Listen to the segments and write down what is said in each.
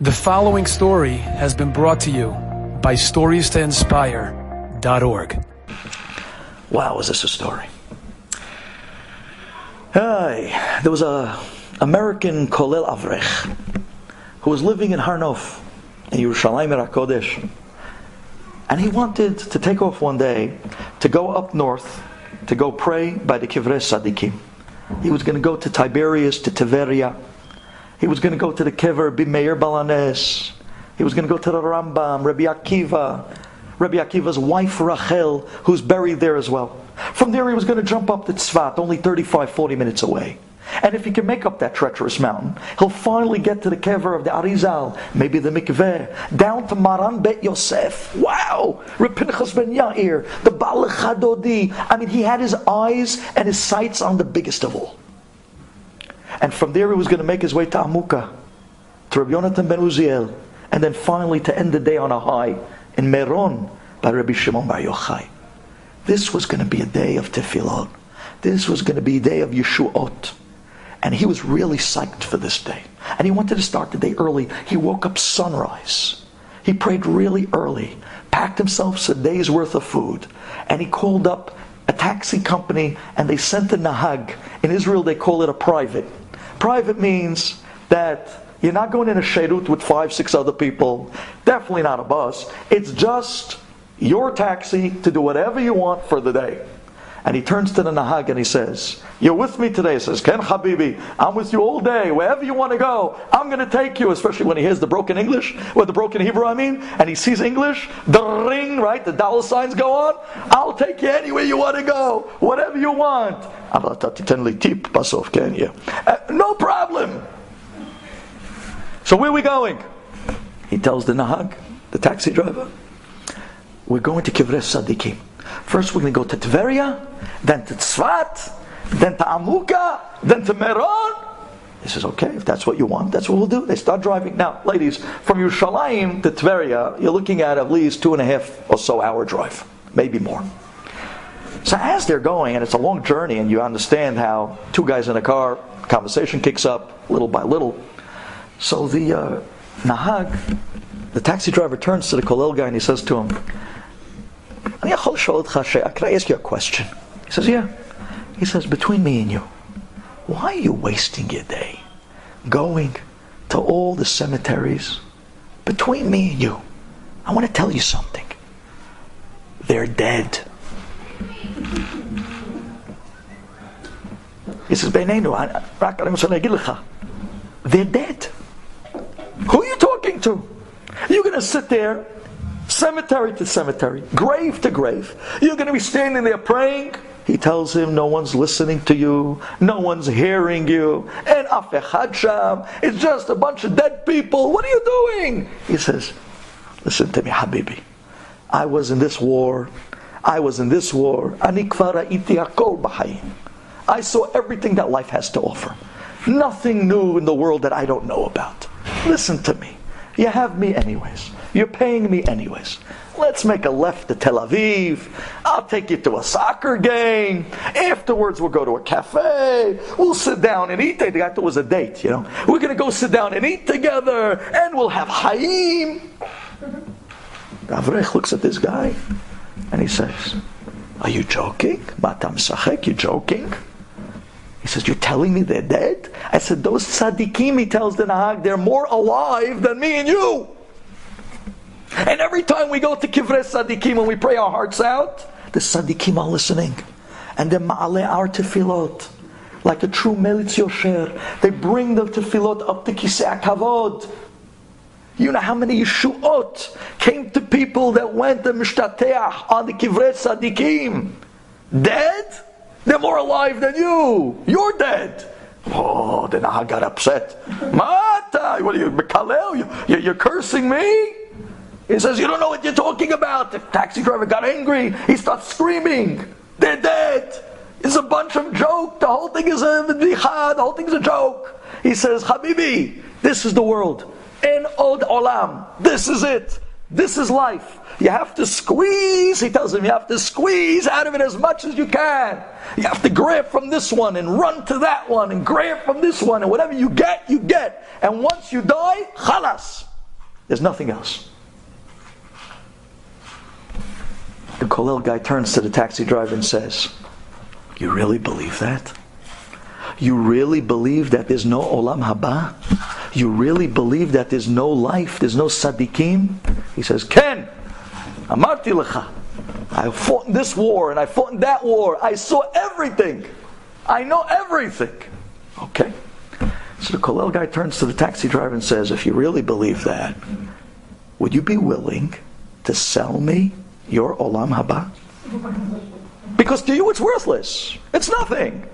The following story has been brought to you by StoriesToInspire.org. Wow, is this a story? There was a American Kolel Avrech who was living in Har Nof, in Yerushalayim HaKodesh, and he wanted to take off one day to go up north to go pray by the Kivrei Sadikim. He was going to go to Tiberias, to Tiberia. He was going to go to the Kever Bimeir Balanes. He was going to go to the Rambam, Rabbi Akiva's wife Rachel, who's buried there as well. From there he was going to jump up to Tzfat, only 35-40 minutes away. And if he can make up that treacherous mountain, he'll finally get to the Kever of the Arizal, maybe the Mikveh, down to Maran Bet Yosef. Wow! Reb Pinchas ben Yair, the Baal Chadodi. I mean, he had his eyes and his sights on the biggest of all. And from there he was going to make his way to Amuka, to Rabbi Yonatan ben Uziel, and then finally to end the day on a high in Meron by Rabbi Shimon Bar Yochai. This was going to be a day of tefillot. This was going to be a day of Yeshuot. And he was really psyched for this day. And he wanted to start the day early. He woke up sunrise. He prayed really early, packed himself a day's worth of food, and he called up a taxi company and they sent a nahag. In Israel they call it a private. Private means that you're not going in a sherut with 5-6 other people. Definitely not a bus. It's just your taxi to do whatever you want for the day. And he turns to the nahag and he says, "You're with me today." He says, "Ken Habibi, I'm with you all day. Wherever you want to go, I'm going to take you." Especially when he hears the broken English, or the broken Hebrew, and he sees English, the ring, right? The dollar signs go on. "I'll take you anywhere you want to go. Whatever you want." No problem. So where are we going? He tells the nahag, the taxi driver, "We're going to Kivrei Sadikim. First we're going to go to Tveria, then to Tzfat, then to Amuka, then to Meron." He says, "Okay, if that's what you want, that's what we'll do." They start driving. Now, ladies, from Yerushalayim to Tveria, you're looking at least 2.5 or so hour drive, maybe more. So as they're going, and it's a long journey, and you understand how two guys in a car, conversation kicks up little by little. So the nahag, the taxi driver, turns to the Kolel guy and he says to him, "Can I ask you a question?" He says, "Yeah." He says, "Between me and you, why are you wasting your day going to all the cemeteries? Between me and you, I want to tell you something. They're dead." He says, "They're dead. Who are you talking to? You're going to sit there, cemetery to cemetery, grave to grave. You're going to be standing there praying." He tells him, "No one's listening to you. No one's hearing you. And af echad sham. It's just a bunch of dead people. What are you doing?" He says, "Listen to me, Habibi. I was in this war. Ani kvar ra'iti hakol b'chayim. I saw everything that life has to offer. Nothing new in the world that I don't know about. Listen to me. You have me anyways. You're paying me anyways. Let's make a left to Tel Aviv. I'll take you to a soccer game. Afterwards we'll go to a cafe. We'll sit down and eat." I thought it was a date, We're going to go sit down and eat together, and we'll have Hayim. Avrech looks at this guy and he says, "Are you joking? Matam Sachek, you joking?" He says, "You're telling me they're dead?" I said, "Those tzaddikim," he tells the nahag, "they're more alive than me and you. And every time we go to Kivrei Sadikim and we pray our hearts out, the Sadikim are listening. And they ma'ale our tefillot. Like a true Melitz Yosher. They bring the tefillot up to Kisei HaKavod. You know how many Yeshuot came to people that went to Mishtateach on the Kivrei Sadikim? Dead? They're more alive than you. You're dead." Oh, the nahag got upset. "Mata, what are you, Mekalel? You're cursing me?" He says, "You don't know what you're talking about." The taxi driver got angry. He starts screaming, "They're dead. It's a bunch of joke. The whole thing is a bdicha. The whole thing is a joke." He says, "Habibi, this is the world. En od olam. This is it. This is life. You have to squeeze," he tells him, "you have to squeeze out of it as much as you can. You have to grab from this one and run to that one and grab from this one, and whatever you get, you get. And once you die, chalas. There's nothing else. The Kollel guy turns to the taxi driver and says, you really believe that? You really believe that there's no Olam Haba? You really believe that there's no life, there's no Sadiqim? He says, Ken, Amarti lecha. I fought in this war and I fought in that war. I saw everything. I know everything. Okay. So the Kollel guy turns to the taxi driver and says, if you really believe that, would you be willing to sell me your Olam Haba? Because to you it's worthless. It's nothing.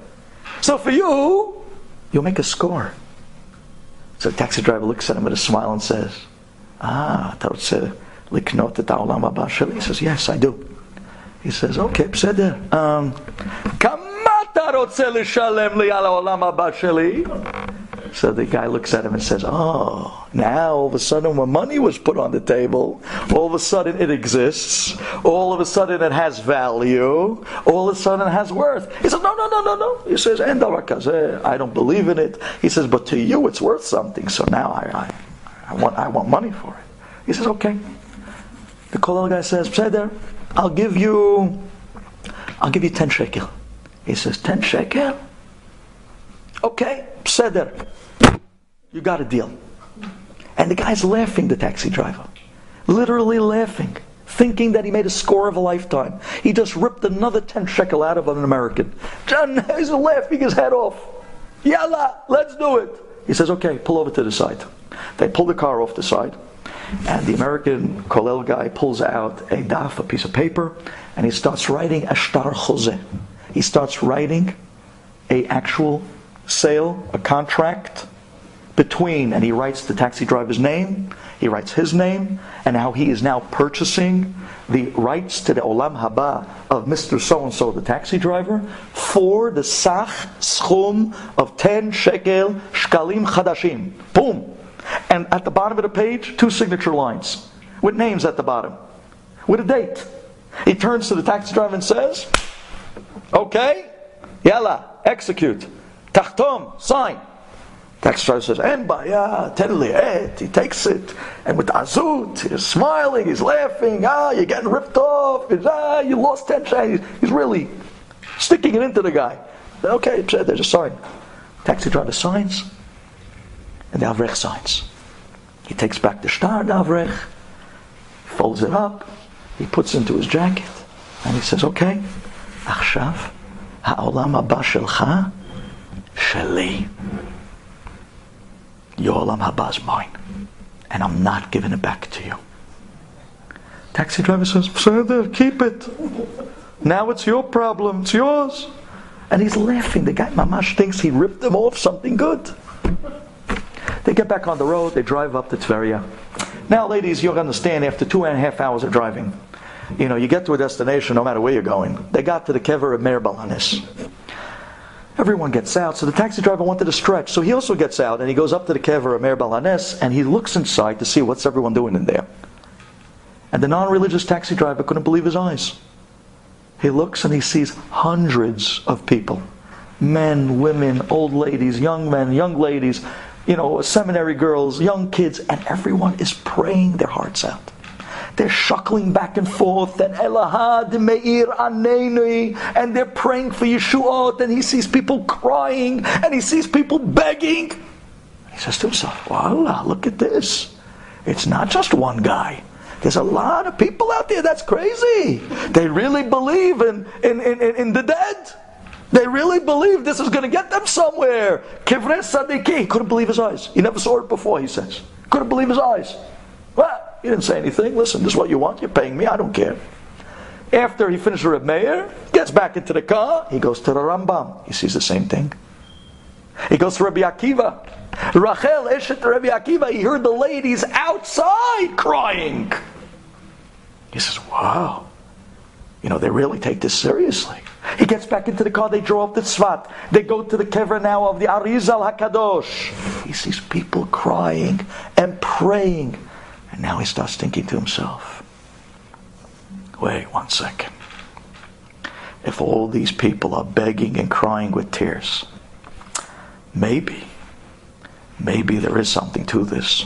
So for you, you'll make a score. So the taxi driver looks at him with a smile and says, אתה רוצה לקנות את העולם הבא שלי? He says, yes, I do. He says, okay, בסדר. כמה אתה רוצה לשלם לי על העולם הבא שלי? So the guy looks at him and says, oh, now all of a sudden when money was put on the table, all of a sudden it exists, all of a sudden it has value, all of a sudden it has worth. He says, no. He says, I don't believe in it. He says, but to you it's worth something, so now I want money for it. He says, okay. The Kollel guy says, Pseder, I'll give you 10 shekel. He says, 10 shekel? Okay, Pseder. You got a deal. And the guy's laughing, the taxi driver. Literally laughing. Thinking that he made a score of a lifetime. He just ripped another 10 shekel out of an American. John, he's laughing his head off. Yalla, let's do it. He says, okay, pull over to the side. They pull the car off the side. And the American Kollel guy pulls out a daf, a piece of paper, and he starts writing a shtar chozeh. He starts writing a actual sale, a contract between, and he writes the taxi driver's name, he writes his name, and how he is now purchasing the rights to the Olam Haba of Mr. So-and-so, the taxi driver, for the sach schum of 10 shekel shkalim chadashim. Boom! And at the bottom of the page, 2 signature lines, with names at the bottom, with a date. He turns to the taxi driver and says, okay, yalla, execute. Tachtom, sign. Taxi driver says, En baya, tenli et. He takes it, and with azut, he's smiling, he's laughing. You're getting ripped off. You lost 10 shekels. He's really sticking it into the guy. Okay, there's a sign. Taxi driver signs, and the avrech signs. He takes back the shtar, the avrech, folds it up, he puts it into his jacket, and he says, okay, achshav, ha'olam haba shelcha, sheli. Your Olam Haba is mine, and I'm not giving it back to you. Taxi driver says, Further, keep it. Now it's your problem, it's yours. And he's laughing. The guy mamash thinks he ripped him off something good. They get back on the road, they drive up to Tveria. Now ladies, you'll understand, after 2.5 hours of driving, you get to a destination no matter where you're going. They got to the kever of Meir Balanis. Everyone gets out, so the taxi driver wanted to stretch, so he also gets out and he goes up to the kever of Meir Balanes and he looks inside to see what's everyone doing in there. And the non-religious taxi driver couldn't believe his eyes. He looks and he sees hundreds of people. Men, women, old ladies, young men, young ladies, seminary girls, young kids, and everyone is praying their hearts out. They're shuckling back and forth, and Elahad Meir Aneni, and they're praying for Yeshuot, and he sees people crying, and he sees people begging. He says to himself, Wallah, look at this. It's not just one guy. There's a lot of people out there. That's crazy. They really believe in the dead. They really believe this is going to get them somewhere. Kivrei Sadiki. He couldn't believe his eyes. He never saw it before, he says. Couldn't believe his eyes. Well, he didn't say anything. Listen, this is what you want. You're paying me. I don't care. After he finishes with Meir, gets back into the car, he goes to the Rambam. He sees the same thing. He goes to Rabbi Akiva. Rachel, Eshet Rabbi Akiva, he heard the ladies outside crying. He says, wow. They really take this seriously. He gets back into the car, they drove up to Tzfat. They go to the kever now of the Arizal HaKadosh. He sees people crying and praying. And now he starts thinking to himself, wait 1 second. If all these people are begging and crying with tears, maybe there is something to this.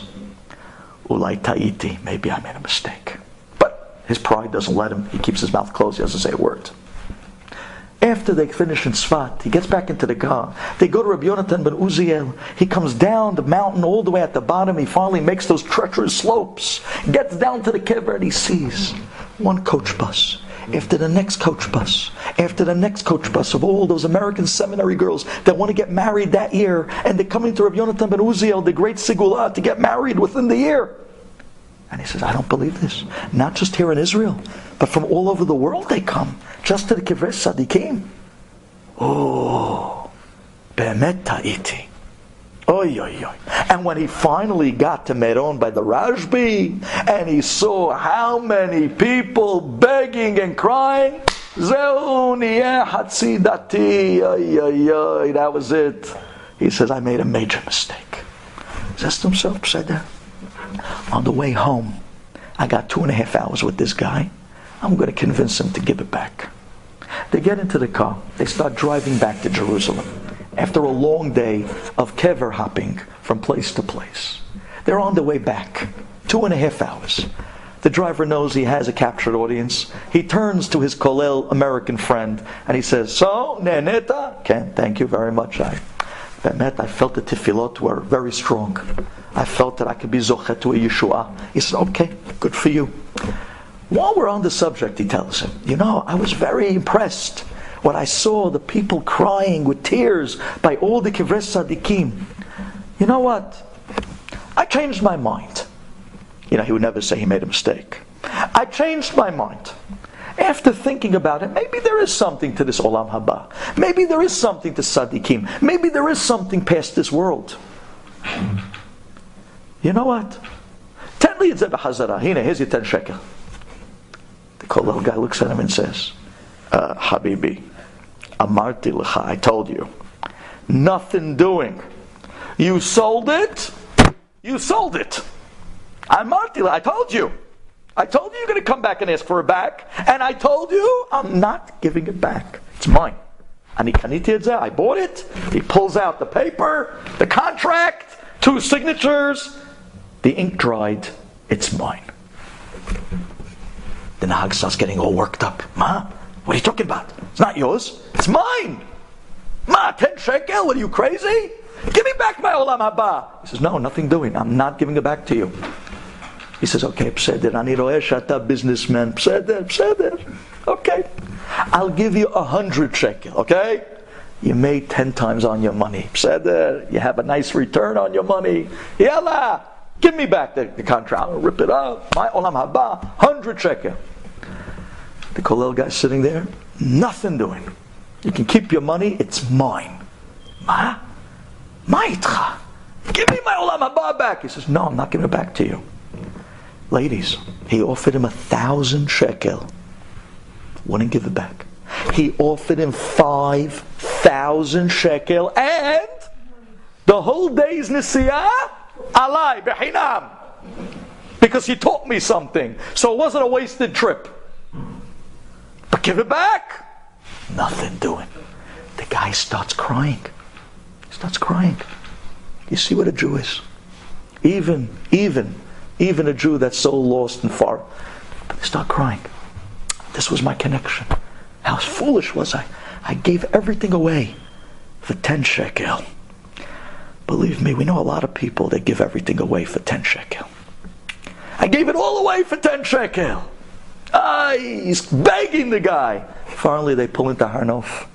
Ulai ta'iti, maybe I made a mistake. But his pride doesn't let him. He keeps his mouth closed. He doesn't say a word. After they finish in Sfat, he gets back into the car. They go to Rabbi Yonatan ben Uziel. He comes down the mountain all the way at the bottom. He finally makes those treacherous slopes. Gets down to the kever and he sees one coach bus after the next coach bus, after the next coach bus of all those American seminary girls that want to get married that year, and they're coming to Rabbi Yonatan ben Uziel, the great Sigula, to get married within the year. And he says, I don't believe this. Not just here in Israel, but from all over the world they come, just to the Kivrei Sadiqim. Oh, Be'emet ta'iti. Oy, oy, oy. And when he finally got to Meron by the Rashbi, and he saw how many people begging and crying, Zeu niyeh hatzi dati, oy, oy, oy, that was it. He says, I made a major mistake. He says to himself, Pseder, on the way home, I got 2.5 hours with this guy. I'm going to convince him to give it back. They get into the car. They start driving back to Jerusalem. After a long day of kever hopping from place to place, they're on the way back. 2.5 hours. The driver knows he has a captured audience. He turns to his Kolel American friend and he says, so, neneta? Ken, thank you very much. I felt the tefillot were very strong. I felt that I could be zochet to a Yeshua. He says, okay, good for you. While we're on the subject, he tells him, I was very impressed when I saw the people crying with tears by all the Kivrei Sadiqim. You know what? I changed my mind. He would never say he made a mistake. I changed my mind. After thinking about it, maybe there is something to this Olam Haba. Maybe there is something to Sadiqim. Maybe there is something past this world. You know what? Ten li yitzeh b'chazara. Here's your 10 shekel. The Kolel guy looks at him and says, Habibi, amarti lecha, I told you. Nothing doing. You sold it? You sold it. Amarti lecha, I told you. I told you you're going to come back and ask for it back. And I told you I'm not giving it back. It's mine. I bought it. He pulls out the paper, the contract, 2 signatures. The ink dried. It's mine. The Nahag starts getting all worked up. Ma, what are you talking about? It's not yours. It's mine. Ma, 10 shekel? What are you, crazy? Give me back my Olam Haba. He says, no, nothing doing. I'm not giving it back to you. He says, okay, Pseder, ani roeh shata businessman. Pseder. Okay. I'll give you 100 shekel, okay? You made 10 times on your money. Pseder, you have a nice return on your money. Yalla, give me back the contract. I'll rip it up. My Olam Haba, 100 shekel. The Kolel guy's sitting there, nothing doing. You can keep your money, it's mine. Ma itcha? Give me my Olam Haba back. He says, no, I'm not giving it back to you. Ladies, he offered him 1,000 shekel. Wouldn't give it back. He offered him 5,000 shekel and the whole day's nisiyah alai behinam. Because he taught me something. So it wasn't a wasted trip. But give it back. Nothing doing. The guy starts crying. He starts crying. You see what a Jew is? Even a Jew that's so lost and far. They start crying. This was my connection. How foolish was I? I gave everything away for 10 shekel. Believe me, we know a lot of people that give everything away for 10 shekel. I gave it all away for 10 shekel. He's begging the guy. Finally they pull into Harnof.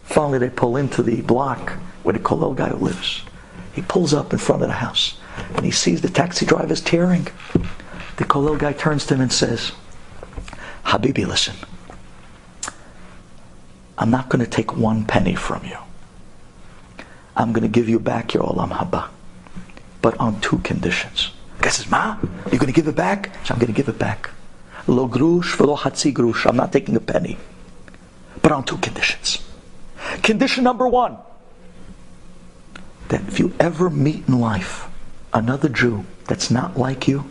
Finally they pull into the block where the Kolel guy lives. He pulls up in front of the house and he sees the taxi driver's tearing. The Kolel guy turns to him and says, Habibi, listen. I'm not going to take 1 penny from you. I'm going to give you back your Olam Haba. But on 2 conditions. The guy says, Ma, you're going to give it back? So I'm going to give it back. Lo grush velo hatzi grush. I'm not taking a penny. But on 2 conditions. Condition number 1. That if you ever meet in life another Jew that's not like you,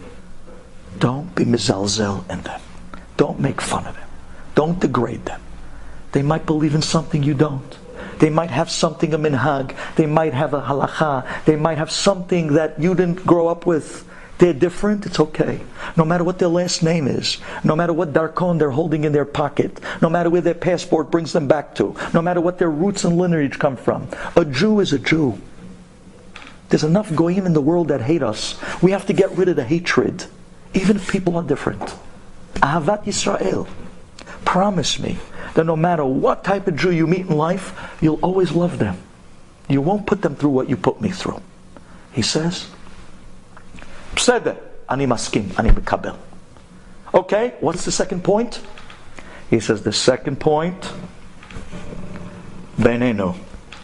don't be mizalzel in them. Don't make fun of them. Don't degrade them. They might believe in something you don't. They might have something, a minhag. They might have a halacha. They might have something that you didn't grow up with. They're different, it's okay. No matter what their last name is, no matter what darkon they're holding in their pocket, no matter where their passport brings them back to, no matter what their roots and lineage come from, a Jew is a Jew. There's enough goyim in the world that hate us. We have to get rid of the hatred, even if people are different. Ahavat Yisrael. Promise me that no matter what type of Jew you meet in life, you'll always love them. You won't put them through what you put me through. He says, Pseder, ani maskim, ani mekabel. Okay, what's the second point? He says, the second point, Benenu,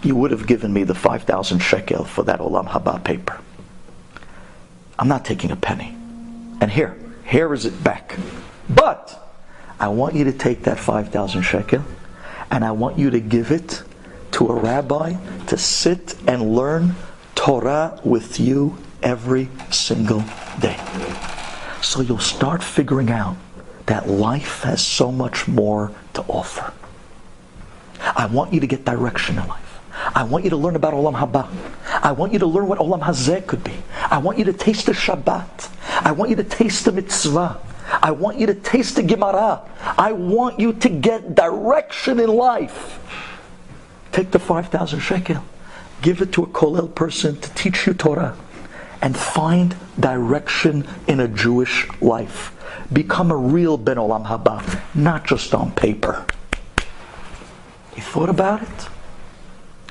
you would have given me the 5,000 shekel for that Olam Haba paper. I'm not taking a penny. And here is it back. But I want you to take that 5,000 shekel and I want you to give it to a rabbi to sit and learn Torah with you every single day. So you'll start figuring out that life has so much more to offer. I want you to get direction in life. I want you to learn about Olam Haba. I want you to learn what Olam Hazeh could be. I want you to taste the Shabbat. I want you to taste the mitzvah. I want you to taste the Gemara. I want you to get direction in life. Take the 5,000 shekel, give it to a kollel person to teach you Torah, and find direction in a Jewish life. Become a real Ben Olam Haba, not just on paper. He thought about it,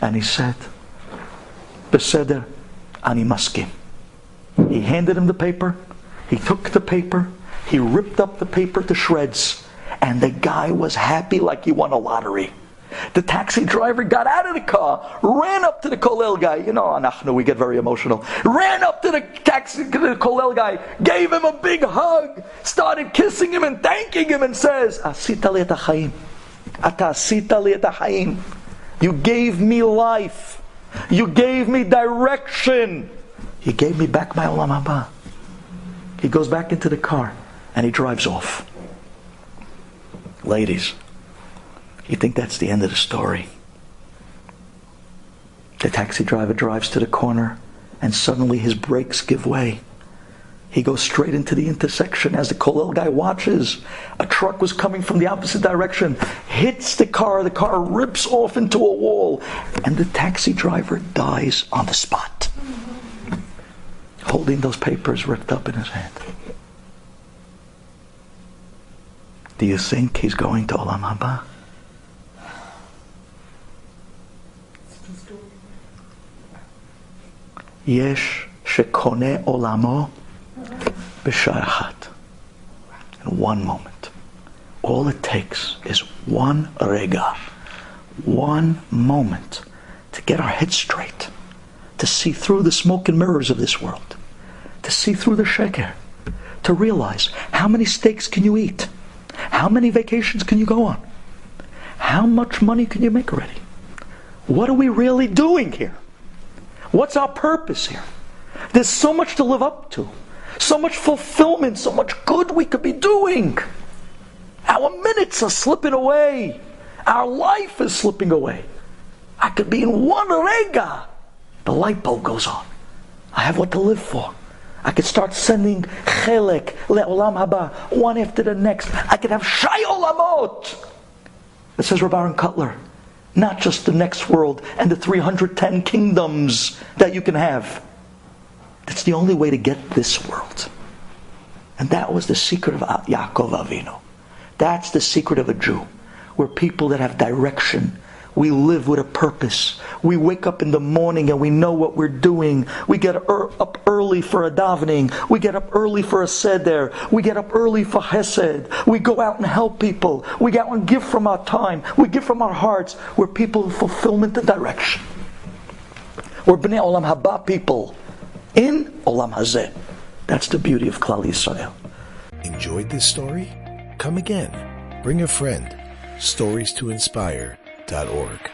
and he said, Beseder, ani maskim. He handed him the paper, he took the paper, he ripped up the paper to shreds, and the guy was happy like he won a lottery. The taxi driver got out of the car, ran up to the kollel guy. You know, we get very emotional. Ran up to the kollel guy, gave him a big hug, started kissing him and thanking him, and says, Asita li et hachaim. Ata asita li et hachaim. You gave me life. You gave me direction. You gave me back my Olam Haba. He goes back into the car and he drives off. Ladies, you think that's the end of the story? The taxi driver drives to the corner and suddenly his brakes give way. He goes straight into the intersection. As the kollel guy watches, a truck was coming from the opposite direction, hits the car rips off into a wall, and the taxi driver dies on the spot, holding those papers ripped up in his hand. Do you think he's going to Olam Haba? Yesh shekone olamo b'shar achat. In one moment. All it takes is one rega, one moment, to get our heads straight, to see through the smoke and mirrors of this world, to see through the sheker, to realize how many steaks can you eat, how many vacations can you go on, how much money can you make already, what are we really doing here, what's our purpose here. There's so much to live up to, so much fulfillment, so much good we could be doing. Our minutes are slipping away. Our life is slipping away. I could be in one rega. The light bulb goes on. I have what to live for. I could start sending chelek le'olam haba, one after the next. I could have shay olamot. It says Rabbi Aaron Cutler, not just the next world and the 310 kingdoms that you can have. That's the only way to get this world. And that was the secret of Yaakov Avinu. That's the secret of a Jew. We're people that have direction. We live with a purpose. We wake up in the morning and we know what we're doing. We get up early for a davening. We get up early for a seder. We get up early for chesed. We go out and help people. We go out and give from our time. We give from our hearts. We're people of fulfillment and direction. We're Bnei Olam Haba people in Olam Hazeh. That's the beauty of Klal Yisrael. Enjoyed this story? Come again. Bring a friend. StoriesToInspire.org